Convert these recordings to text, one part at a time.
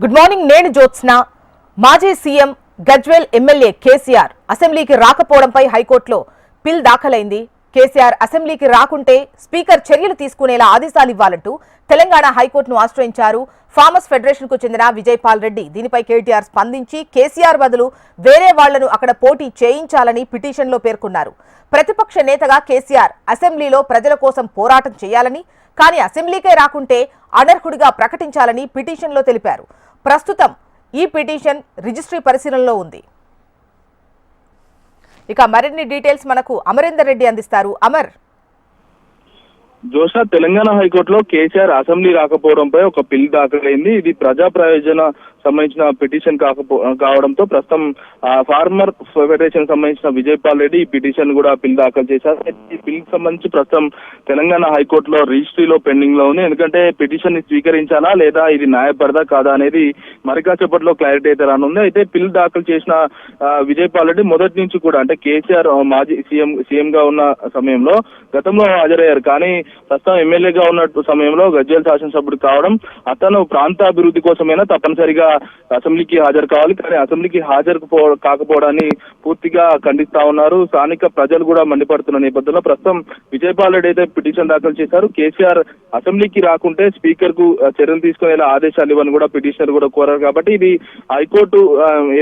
Good morning. నేను జ్యోత్స్న. మాజీ CM Gajwel MLA KCR అసెంబ్లీకి రాకపోవడంపై హైకోర్టులో పిల్ దాఖలైంది. కేసీఆర్ అసెంబ్లీకి రాకుంటే స్పీకర్ చర్యలు తీసుకునేలా ఆదేశాలు ఇవ్వాలంటూ తెలంగాణ హైకోర్టును ఆశ్రయించారు ఫార్మర్స్ ఫెడరేషన్ కు చెందిన విజయపాల్ రెడ్డి. దీనిపై కేటీఆర్ స్పందించి కేసీఆర్ బదులు వేరే వాళ్లను అక్కడ పోటీ చేయించాలని పిటిషన్లో పేర్కొన్నారు. ప్రతిపక్ష నేతగా కేసీఆర్ అసెంబ్లీలో ప్రజల కోసం పోరాటం చేయాలని, కానీ అసెంబ్లీకే రాకుంటే అనర్హుడిగా ప్రకటించాలని పిటిషన్లో తెలిపారు. ప్రస్తుతం ఈ పిటిషన్ రిజిస్ట్రీ పరిశీలనలో ఉంది. ఇక మరిన్ని డీటెయిల్స్ మనకు అమరేందర్ రెడ్డి అందిస్తారు. అమర్. జోషా, తెలంగాణ హైకోర్టులో కేసీఆర్ అసెంబ్లీ రాకపోవడంపై ఒక పిల్ దాఖలైంది. ఇది ప్రజా ప్రయోజన సంబంధించిన పిటిషన్ కావడంతో ప్రస్తుతం ఫార్మర్ ఫెడరేషన్ సంబంధించిన విజయపాల్ రెడ్డి ఈ పిటిషన్ కూడా పిల్ దాఖలు చేశారు. ఈ పిల్ సంబంధించి ప్రస్తుతం తెలంగాణ హైకోర్టులో రిజిస్ట్రీలో పెండింగ్ లో ఉంది. ఎందుకంటే పిటిషన్ ని స్వీకరించాలా లేదా ఇది న్యాయపడదా కాదా అనేది మరికాసేపట్లో క్లారిటీ అయితే రానుంది. అయితే పిల్ దాఖలు చేసిన విజయపాల్ రెడ్డి మొదటి నుంచి కూడా అంటే కేసీఆర్ మాజీ సీఎం గా ఉన్న సమయంలో గతంలో హాజరయ్యారు. కానీ ప్రస్తుతం ఎమ్మెల్యేగా ఉన్న సమయంలో గజ్వేల్ శాసనసభ్యుడు కావడం, అతను ప్రాంత అభివృద్ధి కోసమైనా తప్పనిసరిగా అసెంబ్లీకి హాజరు కావాలి, కానీ అసెంబ్లీకి హాజరు కాకపోవడాన్ని పూర్తిగా ఖండిస్తా ఉన్నారు. స్థానిక ప్రజలు కూడా మండిపడుతున్న నేపథ్యంలో ప్రస్తుతం విజయపాల్ రెడ్డి అయితే పిటిషన్ దాఖలు చేశారు. కేసీఆర్ అసెంబ్లీకి రాకుంటే స్పీకర్ కు చర్యలు తీసుకునేలా ఆదేశాలు ఇవ్వని కూడా పిటిషనర్ కూడా కోరారు. కాబట్టి ఇది హైకోర్టు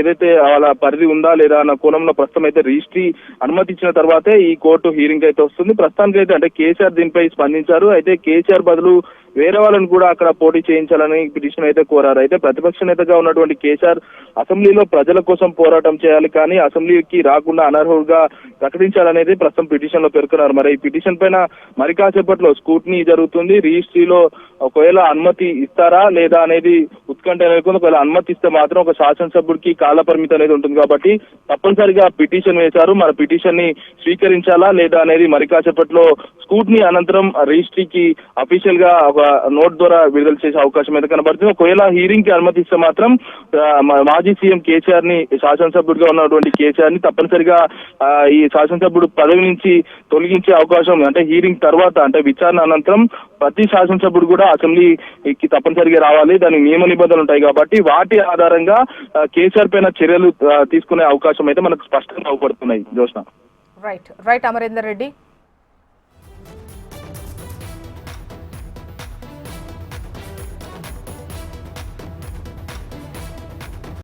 ఏదైతే వాళ్ళ పరిధి ఉందా లేదా అన్న కోణంలో ప్రస్తుతం అయితే రిజిస్ట్రీ అనుమతి ఇచ్చిన తర్వాతే ఈ కోర్టు హీరింగ్ అయితే వస్తుంది. ప్రస్తుతానికి అయితే అంటే కేసీఆర్ దీనిపై స్పందించారు. అయితే కేసీఆర్ బదులు వేరే వాళ్ళని కూడా అక్కడ పోటీ చేయించాలని పిటిషన్ అయితే కోరారు. అయితే ప్రతిపక్ష నేతగా ఉన్నటువంటి కేసీఆర్ అసెంబ్లీలో ప్రజల కోసం పోరాటం చేయాలి, కానీ అసెంబ్లీకి రాకుండా అనర్హుడుగా ప్రకటించాలనేది ప్రస్తుతం పిటిషన్ లో పేర్కొన్నారు. మరి ఈ పిటిషన్ పైన మరి కాసేపట్లో స్క్రూటినీ జరుగుతుంది. రిజిస్ట్రీలో ఒకవేళ అనుమతి ఇస్తారా లేదా అనేది ఉత్కంఠ నెలకొంది. ఒకవేళ అనుమతి ఇస్తే మాత్రం ఒక శాసనసభ్యుడికి కాల పరిమితి అనేది ఉంటుంది కాబట్టి తప్పనిసరిగా పిటిషన్ వేశారు. మరి పిటిషన్ ని స్వీకరించాలా లేదా అనేది మరి కాసేపట్లో స్క్రూటినీ అనంతరం రిజిస్ట్రీకి అఫీషియల్ గా ఒక నోట్ ద్వారా విడుదల చేసే అవకాశం అయితే కనబడుతుంది. ఒకవేళ హీరింగ్ కి అనుమతిస్తే మాత్రం మాజీ సీఎం కేసీఆర్ ని, శాసనసభ్యుడిగా ఉన్నటువంటి కేసీఆర్ ని తప్పనిసరిగా ఈ శాసనసభ్యుడు పదవి నుంచి తొలగించే అవకాశం, అంటే హీరింగ్ తర్వాత అంటే విచారణ అనంతరం ప్రతి శాసనసభ్యుడు కూడా అసెంబ్లీకి తప్పనిసరిగా రావాలి. దానికి నియమ నిబంధనలు ఉంటాయి కాబట్టి వాటి ఆధారంగా కేసీఆర్ పైన చర్యలు తీసుకునే అవకాశం అయితే మనకు స్పష్టంగా అవపడుతున్నాయి. జోష్న. రైట్ అమరేందర్ రెడ్డి.